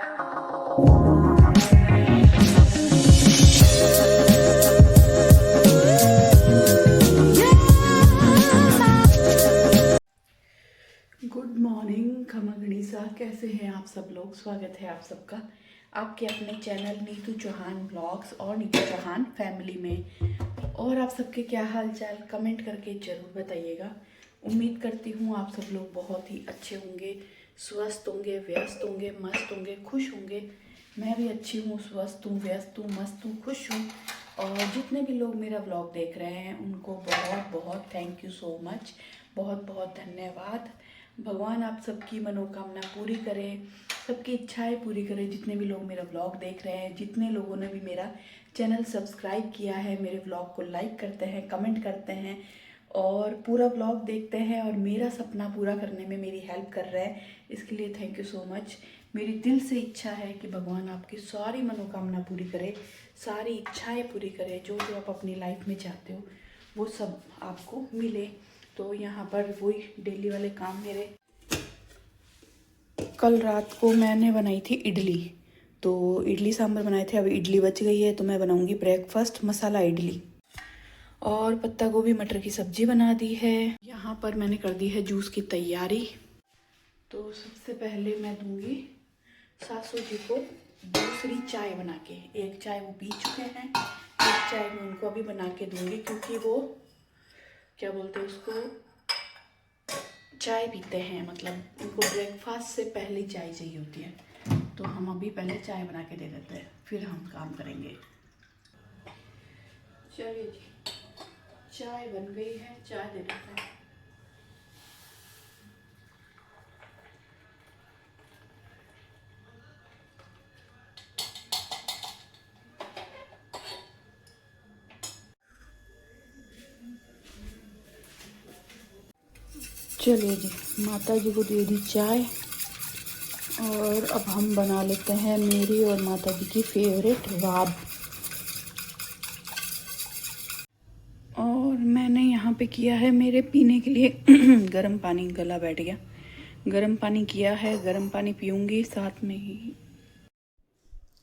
Good morning खमा गणिसा, कैसे हैं आप सब लोग। स्वागत है आप सबका आपके अपने चैनल नीतू चौहान ब्लॉग्स और नीतू चौहान फैमिली में। और आप सबके क्या हाल चाल कमेंट करके ज़रूर बताइएगा। उम्मीद करती हूँ आप सब लोग बहुत ही अच्छे होंगे, स्वस्थ होंगे, व्यस्त होंगे, मस्त होंगे, खुश होंगे। मैं भी अच्छी हूँ, स्वस्थ हूँ, व्यस्त हूँ, मस्त हूँ, खुश हूँ। और जितने भी लोग मेरा ब्लॉग देख रहे हैं उनको बहुत बहुत थैंक यू सो मच, बहुत बहुत धन्यवाद। भगवान आप सबकी मनोकामना पूरी करे, सबकी इच्छाएं पूरी करे। जितने भी लोग मेरा ब्लॉग देख रहे हैं, जितने लोगों ने भी मेरा चैनल सब्सक्राइब किया है, मेरे ब्लॉग को लाइक करते हैं, कमेंट करते हैं और पूरा ब्लॉग देखते हैं और मेरा सपना पूरा करने में मेरी हेल्प कर रहे हैं, इसके लिए थैंक यू सो मच। मेरी दिल से इच्छा है कि भगवान आपकी सारी मनोकामना पूरी करे, सारी इच्छाएं पूरी करे। जो जो आप अपनी लाइफ में चाहते हो वो सब आपको मिले। तो यहाँ पर वही डेली वाले काम मेरे। कल रात को मैंने बनाई थी इडली, तो इडली सांभर बनाए थे। अभी इडली बच गई है तो मैं बनाऊंगी ब्रेकफास्ट मसाला इडली। और पत्ता गोभी मटर की सब्जी बना दी है। यहाँ पर मैंने कर दी है जूस की तैयारी। तो सबसे पहले मैं दूंगी सासू जी को दूसरी चाय बना के। एक चाय वो पी चुके हैं, एक चाय मैं उनको अभी बना के दूंगी, क्योंकि वो क्या बोलते हैं उसको, चाय पीते हैं, मतलब उनको ब्रेकफास्ट से पहले चाय चाहिए होती है। तो हम अभी पहले चाय बना के दे देते हैं, फिर हम काम करेंगे। चलिए जी, चाय बन गई है, चाय दे देते हैं। चलिए जी, माता जी को दे दी चाय और अब हम बना लेते हैं मेरी और माता जी की फेवरेट राब। और मैंने यहाँ पे किया है मेरे पीने के लिए गर्म पानी, गला बैठ गया। गर्म पानी किया है, गर्म पानी पीऊँगी साथ में ही।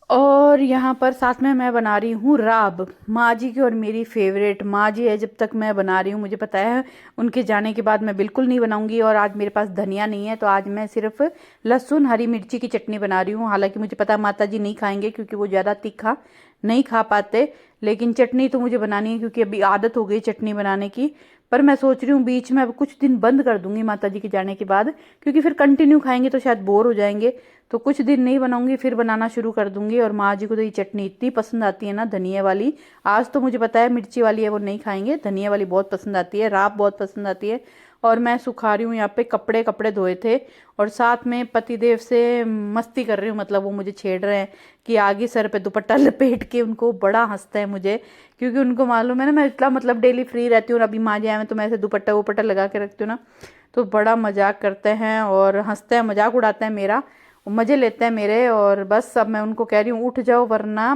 और यहाँ पर साथ में मैं बना रही हूँ राब, माँ जी की और मेरी फेवरेट। माँ जी है जब तक मैं बना रही हूँ, मुझे पता है उनके जाने के बाद मैं बिल्कुल नहीं बनाऊंगी। और आज मेरे पास धनिया नहीं है तो आज मैं सिर्फ लहसुन हरी मिर्ची की चटनी बना रही हूँ। हालांकि मुझे पता है माता जी नहीं खाएंगे क्योंकि वो ज़्यादा तीखा नहीं खा पाते, लेकिन चटनी तो मुझे बनानी है क्योंकि अभी आदत हो गई चटनी बनाने की। पर मैं सोच रही हूँ बीच में अब कुछ दिन बंद कर दूंगी माता जी के जाने के बाद, क्योंकि फिर कंटिन्यू खाएंगे तो शायद बोर हो जाएंगे। तो कुछ दिन नहीं बनाऊंगी, फिर बनाना शुरू कर दूंगी। और माँ जी को तो ये चटनी इतनी पसंद आती है ना, धनिया वाली। आज तो मुझे पता है मिर्ची वाली है वो नहीं खाएंगे, धनिया वाली बहुत पसंद आती है, राब बहुत पसंद आती है। और मैं सुखा रही हूँ यहाँ पे कपड़े, कपड़े धोए थे और साथ में पतिदेव से मस्ती कर रही हूँ। मतलब वो मुझे छेड़ रहे हैं कि आगे सर पे दुपट्टा लपेट के। उनको बड़ा हंसता है मुझे, क्योंकि उनको मालूम है ना मैं इतना मतलब डेली फ्री रहती हूँ और अभी माँ जी आए तो मैं ऐसे दुपट्टा वुपट्टा लगा के रखती हूँ ना, तो बड़ा मजाक करते हैं और हंसते हैं, मजाक उड़ाते हैं मेरा, मज़े लेते हैं मेरे। और बस अब मैं उनको कह रही हूँ उठ जाओ वरना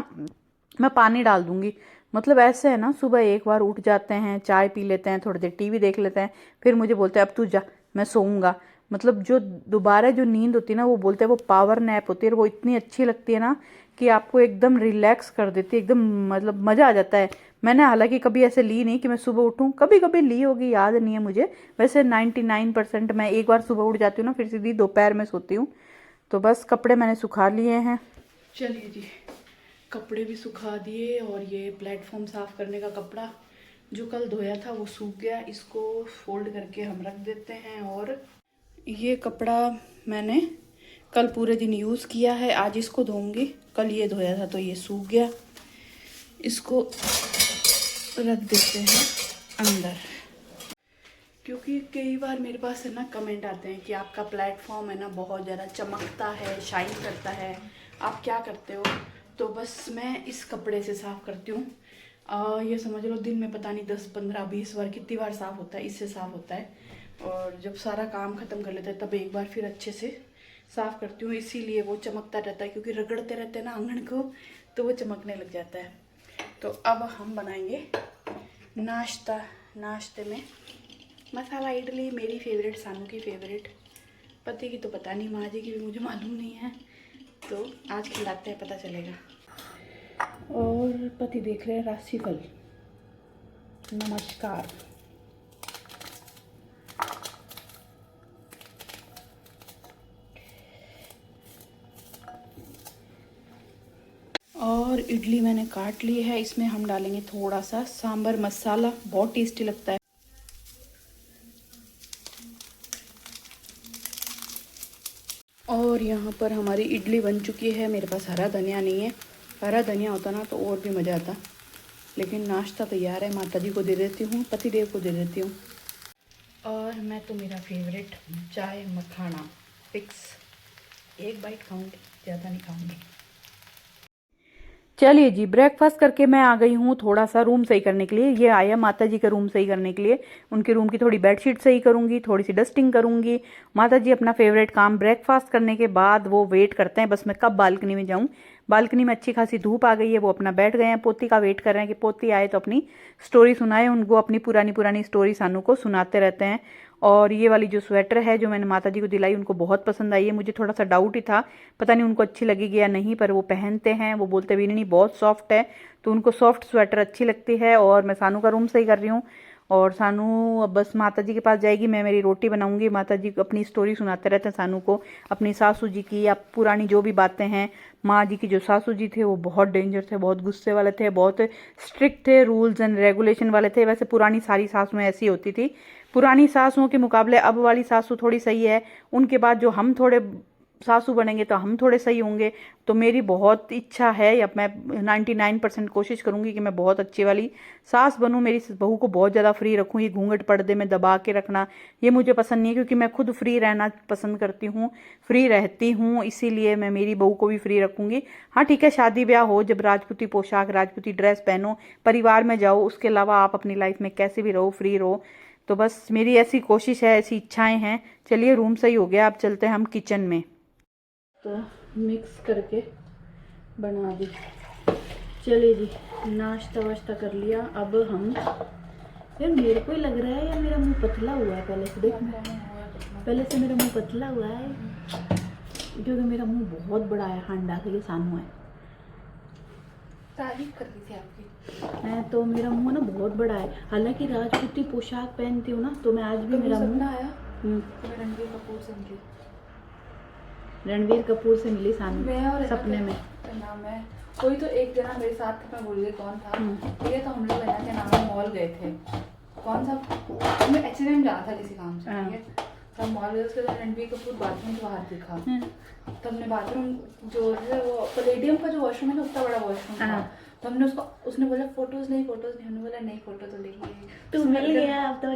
मैं पानी डाल दूंगी। मतलब ऐसे है ना, सुबह एक बार उठ जाते हैं, चाय पी लेते हैं, थोड़ी देर टीवी देख लेते हैं, फिर मुझे बोलते हैं अब तू जा मैं सोऊंगा। मतलब जो दोबारा जो नींद होती है ना, वो बोलते हैं वो पावर नैप होती है और वो इतनी अच्छी लगती है ना कि आपको एकदम रिलैक्स कर देती है, एकदम मतलब मज़ा आ जाता है। मैंने हालांकि कभी ऐसे ली नहीं कि मैं सुबह उठूं, कभी कभी ली होगी, याद नहीं है मुझे। वैसे 99% मैं एक बार सुबह उठ जाती हूँ ना, फिर सीधी दोपहर में सोती हूँ। तो बस कपड़े मैंने सुखा लिए हैं। चलिए जी, कपड़े भी सुखा दिए और ये प्लेटफॉर्म साफ़ करने का कपड़ा जो कल धोया था वो सूख गया, इसको फोल्ड करके हम रख देते हैं। और ये कपड़ा मैंने कल पूरे दिन यूज़ किया है, आज इसको धोऊंगी। कल ये धोया था तो ये सूख गया, इसको रख देते हैं अंदर। क्योंकि कई बार मेरे पास है ना कमेंट आते हैं कि आपका प्लेटफॉर्म है ना बहुत ज़्यादा चमकता है, शाइन करता है, आप क्या करते हो। तो बस मैं इस कपड़े से साफ़ करती हूँ। ये समझ लो दिन में पता नहीं 10 15 20 बार कितनी बार साफ़ होता है, इससे साफ़ होता है। और जब सारा काम ख़त्म कर लेते हैं तब एक बार फिर अच्छे से साफ़ करती हूँ, इसीलिए वो चमकता रहता है। क्योंकि रगड़ते रहते हैं ना आंगन को तो वो चमकने लग जाता है। तो अब हम बनाएंगे नाश्ता। नाश्ते में मसाला इडली, मेरी फेवरेट, सानू की फेवरेट, पति की तो पता नहीं, माँ जी की भी मुझे मालूम नहीं है। तो आज खिलाते हैं, पता चलेगा। और पति देख रहे हैं राशिफल। नमस्कार। और इडली मैंने काट ली है, इसमें हम डालेंगे थोड़ा सा सांभर मसाला, बहुत टेस्टी लगता है। और यहाँ पर हमारी इडली बन चुकी है। मेरे पास हरा धनिया नहीं है, हरा धनिया होता ना तो और भी मज़ा आता। लेकिन नाश्ता तैयार है, माता जी को दे देती हूँ, पतिदेव को दे देती हूँ। और मैं तो मेरा फेवरेट चाय मखाना फिक्स, एक बाइट खाऊंगी, ज़्यादा नहीं खाऊंगी। चलिए जी, ब्रेकफास्ट करके मैं आ गई हूँ थोड़ा सा रूम सही करने के लिए। ये आया माता जी का रूम सही करने के लिए। उनके रूम की थोड़ी बेडशीट सही करूँगी, थोड़ी सी डस्टिंग करूँगी। माता जी अपना फेवरेट काम ब्रेकफास्ट करने के बाद वो वेट करते हैं बस मैं कब बालकनी में जाऊँ। बालकनी में अच्छी खासी धूप आ गई है, वो अपना बैठ गए हैं, पोती का वेट कर रहे हैं कि पोती आए तो अपनी स्टोरी सुनाए। उनको अपनी पुरानी पुरानी स्टोरी सानू को सुनाते रहते हैं। और ये वाली जो स्वेटर है जो मैंने माता जी को दिलाई, उनको बहुत पसंद आई है। मुझे थोड़ा सा डाउट ही था, पता नहीं उनको अच्छी लगेगी या नहीं, पर वो पहनते हैं। वो बोलते भी नहीं, बहुत सॉफ्ट है, तो उनको सॉफ्ट स्वेटर अच्छी लगती है। और मैं सानू का रूम सही कर रही हूँ। और सानू अब बस माता जी के पास जाएगी, मैं मेरी रोटी बनाऊंगी। माता जी अपनी स्टोरी सुनाते रहते हैं सानू को, अपनी सासू जी की या पुरानी जो भी बातें हैं। माँ जी की जो सासू जी थे वो बहुत डेंजर थे, बहुत गुस्से वाले थे, बहुत स्ट्रिक्ट थे, रूल्स एंड रेगुलेशन वाले थे। वैसे पुरानी सारी सासुएं ऐसी होती थी। पुरानी सासुओं के मुकाबले अब वाली सासू थोड़ी सही है। उनके बाद जो हम थोड़े सासू बनेंगे तो हम थोड़े सही होंगे। तो मेरी बहुत इच्छा है, या मैं 99% कोशिश करूंगी कि मैं बहुत अच्छी वाली सास बनूं, मेरी बहू को बहुत ज़्यादा फ्री रखूं। ये घूंघट पर्दे में दबा के रखना ये मुझे पसंद नहीं है, क्योंकि मैं खुद फ्री रहना पसंद करती हूँ, फ्री रहती हूँ। इसीलिए मैं मेरी बहू को भी फ्री रखूंगी। हाँ ठीक है, शादी ब्याह हो, जब राजपूती पोशाक राजपूती ड्रेस पहनो, परिवार में जाओ, उसके अलावा आप अपनी लाइफ में कैसे भी रहो, फ्री रहो। तो बस मेरी ऐसी कोशिश है, ऐसी इच्छाएं हैं। चलिए रूम सही हो गया, अब चलते हैं हम किचन में। तो मिक्स करके बना दी। चलिए जी, नाश्ता वाश्ता कर लिया। अब हम, यार मेरे को ही लग रहा है या मेरा मुंह पतला हुआ है पहले से, देख पहले से मेरा मुंह पतला हुआ है, क्योंकि मेरा मुंह बहुत बड़ा है, हांडा के सानू है। तारीफ कर रही थी आपकी। मैं तो मेरा मुंह ना बहुत बड़ा है, हालांकि राजपूती पोशाक पहनती हूँ ना, तो मैं आज भी मेरा मुंह आया तो मैं रणबीर कपूर से मिली। रणबीर कपूर से मिली सानू मैं और सपने में। नाम है कोई तो एक जना मेरे साथ था, मैं भूल गई कौन था। ठीक है, तो हम लोग है ना क्या नाम है, मॉल गए थे। कौन सा, मैं H&M जाना था किसी काम से। ठीक है, तो हम मॉल गए, उसके बाद रणबीर कपूर बाथरूम के बाहर दिखा। तो हमने बाथरूम जो है वो पलेडियम का जो वॉशरूम है ना, उतना बड़ा वॉशरूम था। तो हमने उसने बोला फोटोज नहीं, हमने बोला नहीं फोटो तो लेंगे। तू मिल गया अब तो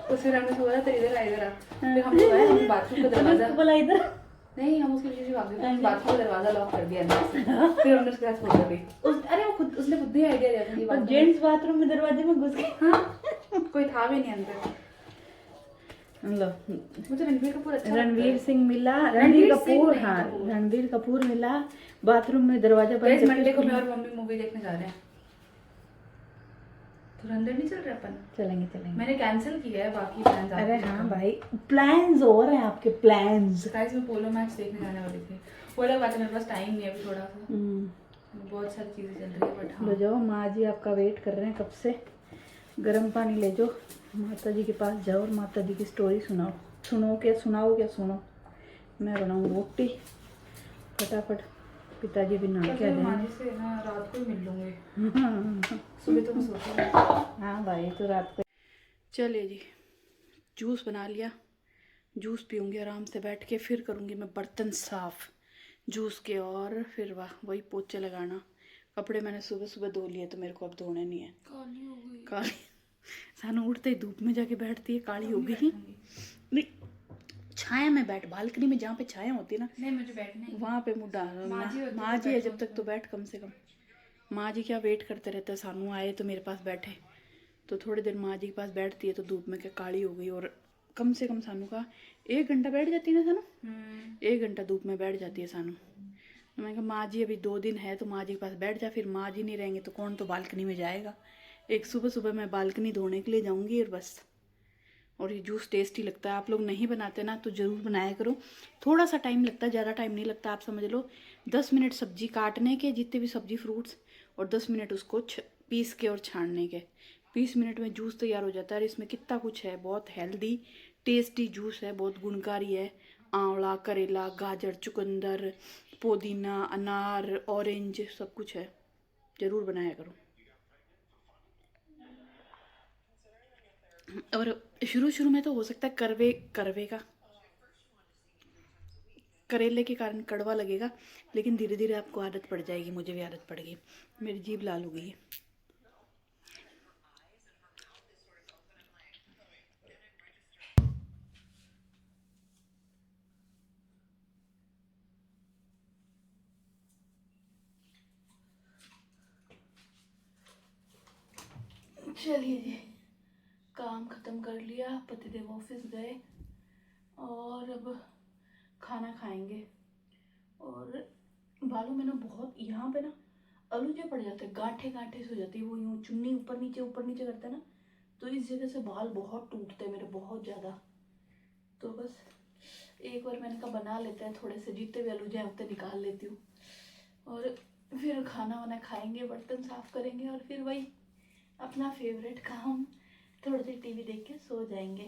तो फिर हमने बोला तो इधर आ। फिर हम लोग आए, हमने बाथरूम का दरवाजा बोला इधर नहीं, हम उसके पीछे भाग गए, बाथरूम का दरवाजा लॉक कर दिया अंदर से। फिर हमने उसके साथ फोटो ली। अरे वो उसने खुद ही आइडिया दिया था, जेंट्स बाथरूम में दरवाजे में घुस गए। हाँ, कोई था भी नहीं अंदर। मुझे रणबीर कपूर अच्छा, रणवीर सिंह मिला, रणबीर कपूर, हाँ रणबीर कपूर मिला बाथरूम में दरवाजा बंद। मंडे को मैं और मम्मी मूवी देखने जा रहे हैं। धुरंधर नहीं चल रहा अपन? चलेंगे। मैंने कैंसिल किया है, बाकी प्लान्स। अरे हाँ भाई, प्लान्स और हैं आपके प्लान्स। गाइस मैं पोलो मैच देखने जाने वाली थी, वो अलग बात है, मेरे पास टाइम नहीं है अभी, थोड़ा सा बहुत सारी चीज़ें चल रही है। बट हाँ, ले जाओ, माँ जी आपका वेट कर रहे हैं कब से। गर्म पानी ले जाओ, माता जी के पास जाओ और माता जी की स्टोरी सुनाओ। सुनो। मैं बनाऊँ रोटी फटाफट, पिताजी भी नहा के आ जाएंगे। से ना रात को ही मिल लूँगी, सुबह तो मैं सोती हूँ। हाँ भाई, तो रात को। चलिए जी, जूस बना लिया, जूस पीऊँगी आराम से बैठ के, फिर करूँगी मैं बर्तन साफ़ जूस के, और फिर वही पोछे लगाना। कपड़े मैंने सुबह सुबह धो लिए, तो मेरे को अब धोने नहीं है। काली हो गई, काली सानू उठते ही धूप में जाके बैठती है, काली हो गई। नहीं, छाया में बैठ, बालकनी में जहाँ पे छाया होती है ना, नहीं मुझे बैठना वहाँ पे मुँह डाल। माँ जी है जब तक तो बैठ, कम से कम। माँ जी क्या वेट करते रहते हैं, सानू आए तो मेरे पास बैठे। तो थोड़ी देर माँ जी के पास बैठती है तो धूप में क्या काली हो गई। और कम से कम सानू का 1 घंटा बैठ जाती है ना सानू, 1 घंटा धूप में बैठ जाती है सानू। तो मैंने कहा माँ जी अभी 2 दिन है तो माँ जी के पास बैठ जा, फिर माँ जी नहीं रहेंगे तो कौन तो बालकनी में जाएगा। एक सुबह सुबह मैं बालकनी धोने के लिए जाऊँगी और बस, और ये जूस टेस्टी लगता है। आप लोग नहीं बनाते ना तो ज़रूर बनाया करो। थोड़ा सा टाइम लगता है, ज़्यादा टाइम नहीं लगता। आप समझ लो 10 मिनट सब्जी काटने के, जितने भी सब्जी फ्रूट्स, और 10 मिनट उसको पीस के और छानने के। 20 मिनट में जूस तैयार हो जाता है। और इसमें कितना कुछ है, बहुत हेल्दी टेस्टी जूस है, बहुत गुणकारी है। आंवला, करेला, गाजर, चुकंदर, पुदीना, अनार, ऑरेंज, सब कुछ है। ज़रूर बनाया करो। और शुरू शुरू में तो हो सकता है करवे का करेले के कारण कड़वा लगेगा, लेकिन धीरे धीरे आपको आदत पड़ जाएगी। मुझे भी आदत पड़ गई, मेरी जीभ लाल हो गई है। चलिए जी, काम ख़त्म कर लिया, पतिदेव ऑफिस गए और अब खाना खाएंगे। और बालों में ना बहुत यहाँ पे ना अलूजे पड़ जाते हैं, गांठे गांठे से हो जाती है। वो यूँ चुन्नी ऊपर नीचे करते हैं ना, तो इस जगह से बाल बहुत टूटते हैं मेरे, बहुत ज़्यादा। तो बस एक बार मैंने कहा बना लेते हैं, थोड़े से जितने भी अलूजे हैं उतने निकाल लेती हूँ, और फिर खाना वाना खाएंगे, बर्तन साफ करेंगे, और फिर वही अपना फेवरेट काम, थोड़ी देर टीवी देख के सो जाएंगे।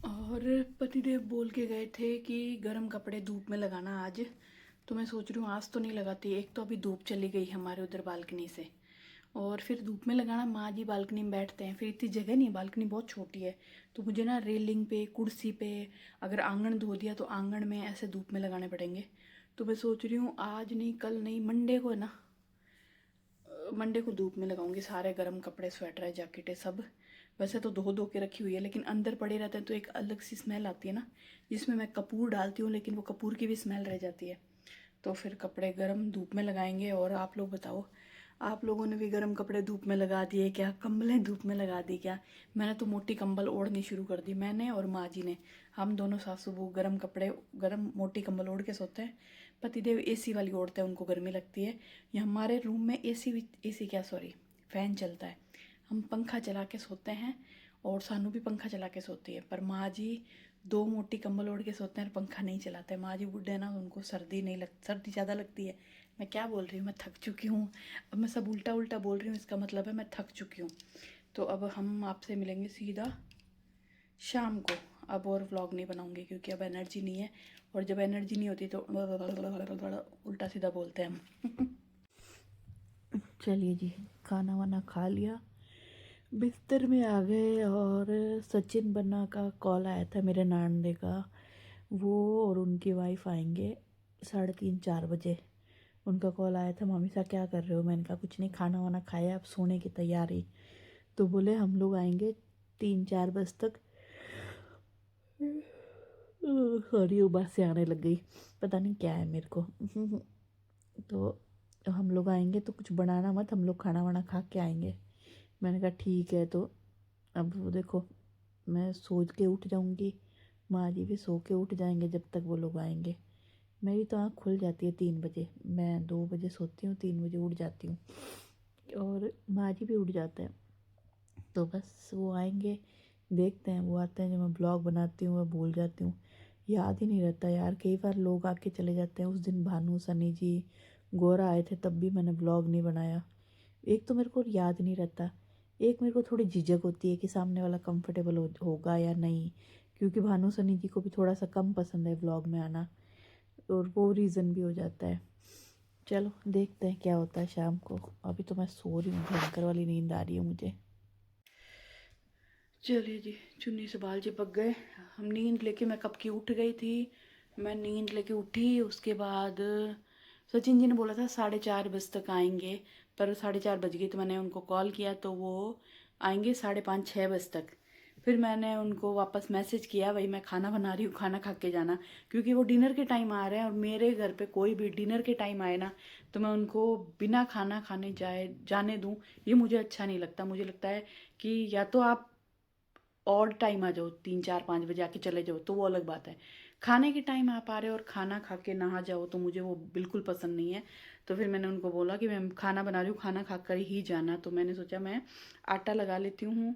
और पतिदेव बोल के गए थे कि गर्म कपड़े धूप में लगाना आज। तो मैं सोच रही हूँ आज तो नहीं लगाती। एक तो अभी धूप चली गई हमारे उधर बालकनी से, और फिर धूप में लगाना, माँ जी बालकनी में बैठते हैं, फिर इतनी जगह नहीं है, बालकनी बहुत छोटी है। तो मुझे ना रेलिंग पे, कुर्सी पे, अगर आंगन धो दिया तो आंगन में ऐसे धूप में लगाने पड़ेंगे। तो मैं सोच रही हूँ आज नहीं, कल नहीं, मंडे को है ना, मंडे को धूप में लगाऊंगी सारे गर्म कपड़े, स्वेटर, जैकेटें सब। वैसे तो धो धो के रखी हुई है, लेकिन अंदर पड़े रहते हैं तो एक अलग सी स्मेल आती है ना, जिसमें मैं कपूर डालती हूँ, लेकिन वो कपूर की भी स्मेल रह जाती है। तो फिर कपड़े गर्म धूप में लगाएंगे। और आप लोग बताओ, आप लोगों ने भी गर्म कपड़े धूप में लगा दिए क्या? कंबलें धूप में लगा दी क्या? मैंने तो मोटी कंबल ओढ़नी शुरू कर दी, मैंने और माँ जी ने। हम दोनों सासू बहू गर्म कपड़े, गर्म मोटी कंबल ओढ़ के सोते हैं। पतिदेव एसी वाली ओढ़ते हैं, उनको गर्मी लगती है। ये हमारे रूम में एसी क्या, सॉरी, फैन चलता है। हम पंखा चला के सोते हैं, और सानू भी पंखा चला के सोती है। पर माँ जी 2 मोटी कंबल ओढ़ के सोते हैं और पंखा नहीं चलाते। माँ जी बुढ़े ना, उनको सर्दी ज़्यादा लगती है। मैं क्या बोल रही हूँ, मैं थक चुकी हूँ। अब मैं सब उल्टा उल्टा बोल रही हूँ, इसका मतलब है मैं थक चुकी हूँ। तो अब हम आपसे मिलेंगे सीधा शाम को। अब और व्लॉग नहीं बनाऊंगी क्योंकि अब एनर्जी नहीं है, और जब एनर्जी नहीं होती तो उल्टा सीधा बोलते हैं हम। चलिए जी, खाना वाना खा लिया, बिस्तर में आ गए। और सचिन बन्ना का कॉल आया था, मेरे नानदे का। वो और उनकी वाइफ आएंगे 3:30-4 बजे। उनका कॉल आया था, मामी सा क्या कर रहे हो? मैंने कहा कुछ नहीं, खाना वाना खाया, अब सोने की तैयारी। तो बोले हम लोग आएंगे 3-4 बजे तक। सॉरी, उबास से आने लग गई, पता नहीं क्या है मेरे को। तो हम लोग आएंगे तो कुछ बनाना मत, हम लोग खाना वाना खा के आएंगे। मैंने कहा ठीक है। तो अब वो देखो, मैं सोच के उठ जाऊंगी, माँ जी भी सो के उठ जाएंगे जब तक वो लोग आएंगे। मेरी तो आँख खुल जाती है 3 बजे, मैं 2 बजे सोती हूँ, 3 बजे उठ जाती हूँ, और माँ जी भी उठ जाते हैं। तो बस वो आएंगे, देखते हैं। वो आते हैं, जब मैं ब्लॉग बनाती हूँ मैं भूल जाती हूँ, याद ही नहीं रहता यार। कई बार लोग आके चले जाते हैं। उस दिन भानु, सनी जी, गोरा आए थे, तब भी मैंने ब्लॉग नहीं बनाया। एक तो मेरे को याद नहीं रहता, एक मेरे को थोड़ी झिझक होती है कि सामने वाला कंफर्टेबल होगा या नहीं, क्योंकि भानु सनी जी को भी थोड़ा सा कम पसंद है व्लॉग में आना, और वो रीज़न भी हो जाता है। चलो देखते हैं क्या होता है शाम को। अभी तो मैं सो रही हूँ, भयंकर वाली नींद आ रही है मुझे। चलिए जी, चुन्नी से बाल चिपक गए। हम नींद लेके, मैं कब की उठ गई थी। मैं नींद लेके उठी, उसके बाद सचिन जी ने बोला था 4:30 बजे तक आएंगे, पर 4:30 बज गई। तो मैंने उनको कॉल किया तो वो आएंगे 5:30-6 बजे तक। फिर मैंने उनको वापस मैसेज किया, वही मैं खाना बना रही हूँ, खाना खा के जाना, क्योंकि वो डिनर के टाइम आ रहे हैं। और मेरे घर पे कोई भी डिनर के टाइम आए ना, तो मैं उनको बिना खाना खाने जाने दूँ, ये मुझे अच्छा नहीं लगता। मुझे लगता है कि या तो आप और टाइम आ जाओ, 3-4-5 बजे आके चले जाओ, तो वो अलग बात है। खाने के टाइम आप आ रहे हो और खाना खा के नहा जाओ तो मुझे वो बिल्कुल पसंद नहीं है। तो फिर मैंने उनको बोला कि मैं खाना बना रही हूँ, खाना खा कर ही जाना। तो मैंने सोचा मैं आटा लगा लेती हूँ,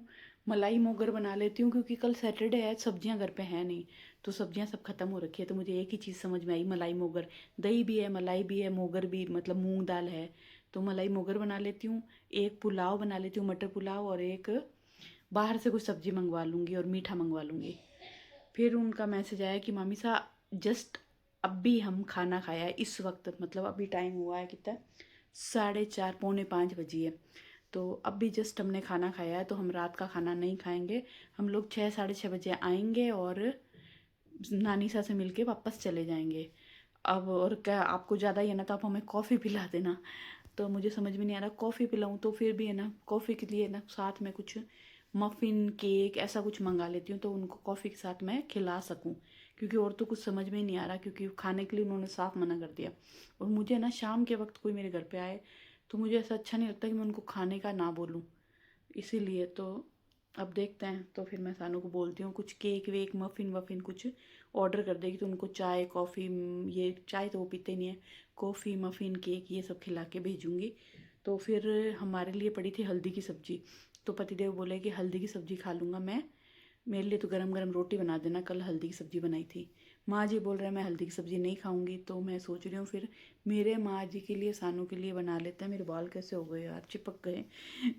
मलाई मोगर बना लेती हूँ, क्योंकि कल सैटरडे है, सब्जियां घर पे हैं नहीं, तो सब्जियां सब खत्म हो रखी है। तो मुझे एक ही चीज़ समझ में आई, मलाई मोगर। दही भी है, मलाई भी है, मोगर भी, मतलब मूंग दाल है, तो मलाई मोगर बना लेती हूँ। एक पुलाव बना लेती हूँ, मटर पुलाव, और एक बाहर से कुछ सब्जी मंगवा लूँगी और मीठा मंगवा लूँगी। फिर उनका मैसेज आया कि मामी सा जस्ट अभी हम खाना खाया है इस वक्त, मतलब अभी टाइम हुआ है कितना, 4:30 4:45 बजी है। तो अभी जस्ट हमने खाना खाया है, तो हम रात का खाना नहीं खाएंगे। हम लोग 6 6:30 बजे आएंगे और नानी सा से मिलके वापस चले जाएंगे। अब और क्या, आपको ज़्यादा ही है ना, तो आप हमें कॉफ़ी पिला देना। तो मुझे समझ में नहीं आ रहा कॉफ़ी पिलाऊं, तो फिर भी है ना कॉफ़ी के लिए ना साथ में कुछ मफ़िन केक ऐसा कुछ मंगा लेती हूँ, तो उनको कॉफ़ी के साथ मैं खिला सकूँ, क्योंकि और तो कुछ समझ में ही नहीं आ रहा, क्योंकि खाने के लिए उन्होंने साफ मना कर दिया। और मुझे ना शाम के वक्त कोई मेरे घर पे आए तो मुझे ऐसा अच्छा नहीं लगता कि मैं उनको खाने का ना बोलूँ, इसीलिए। तो अब देखते हैं, तो फिर मैं सानू को बोलती हूँ कुछ केक वेक मफ़िन वफ़िन कुछ ऑर्डर कर देगी, तो उनको चाय कॉफ़ी, ये चाय तो वो पीते नहीं है, कॉफ़ी मफ़िन केक ये सब खिला के भेजूँगी। तो फिर हमारे लिए पड़ी थी हल्दी की सब्ज़ी, तो पतिदेव बोले कि हल्दी की सब्ज़ी खा लूँगा मैं, मेरे लिए तो गरम गरम रोटी बना देना, कल हल्दी की सब्ज़ी बनाई थी। माँ जी बोल रहे हैं मैं हल्दी की सब्ज़ी नहीं खाऊंगी, तो मैं सोच रही हूँ फिर मेरे माँ जी के लिए सानू के लिए बना लेते हैं। मेरे बाल कैसे हो गए यार, चिपक गए।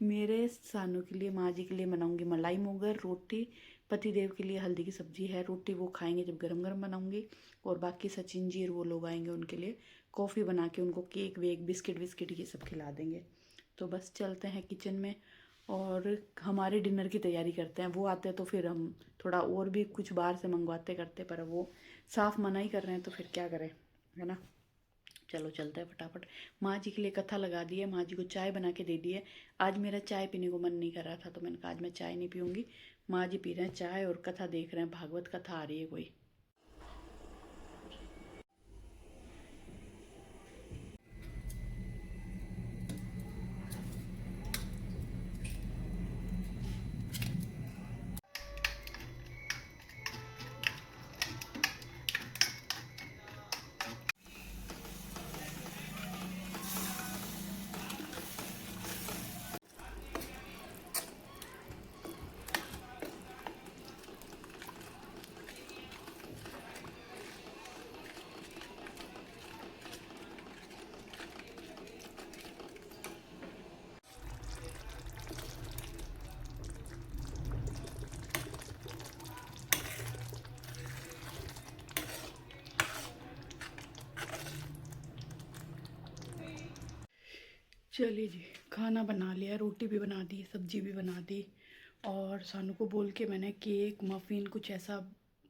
मेरे सानू के लिए माँ जी के लिए बनाऊंगी मलाई मोगर रोटी, पतिदेव के लिए हल्दी की सब्ज़ी है, रोटी वो खाएंगे जब गरम गरम बनाऊंगी, और बाकी सचिन जी और वो लोग आएंगे उनके लिए कॉफ़ी बना के उनको केक वेक बिस्किट विस्किट ये सब खिला देंगे। तो बस चलते हैं किचन में और हमारे डिनर की तैयारी करते हैं। वो आते हैं तो फिर हम थोड़ा और भी कुछ बाहर से मंगवाते करते, पर वो साफ मना ही कर रहे हैं, तो फिर क्या करें, है ना। चलो चलते हैं फटाफट। माँ जी के लिए कथा लगा दी है, माँ जी को चाय बना के दे दी है। आज मेरा चाय पीने को मन नहीं कर रहा था, तो मैंने कहा आज मैं चाय नहीं पीऊँगी। माँ जी पी रहे हैं चाय और कथा देख रहे हैं, भागवत कथा आ रही है कोई। चलिए जी, खाना बना लिया, रोटी भी बना दी, सब्जी भी बना दी, और सानू को बोल के मैंने केक मफ़िन कुछ ऐसा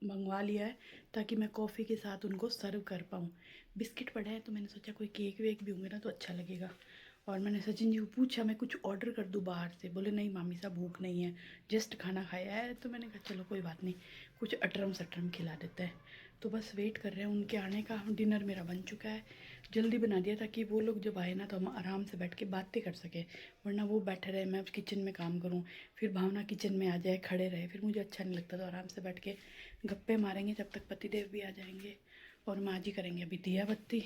मंगवा लिया है ताकि मैं कॉफ़ी के साथ उनको सर्व कर पाऊँ। बिस्किट पड़ा है तो मैंने सोचा कोई केक वेक भी होंगे ना तो अच्छा लगेगा। और मैंने सचिन जी को पूछा मैं कुछ ऑर्डर कर दूँ बाहर से, बोले नहीं मामी साहब भूख नहीं है, जस्ट खाना खाया है। तो मैंने कहा चलो कोई बात नहीं, कुछ अटरम सटरम खिला देते हैं। तो बस वेट कर रहे हैं उनके आने का। डिनर मेरा बन चुका है, जल्दी बना दिया ताकि वो लोग जब आए ना तो हम आराम से बैठ के बातें कर सकें, वरना वो बैठे रहे मैं किचन में काम करूं, फिर भावना किचन में आ जाए खड़े रहे, फिर मुझे अच्छा नहीं लगता। तो आराम से बैठ के गप्पे मारेंगे जब तक पतिदेव भी आ जाएंगे, और माँ जी करेंगे अभी दिया बत्ती।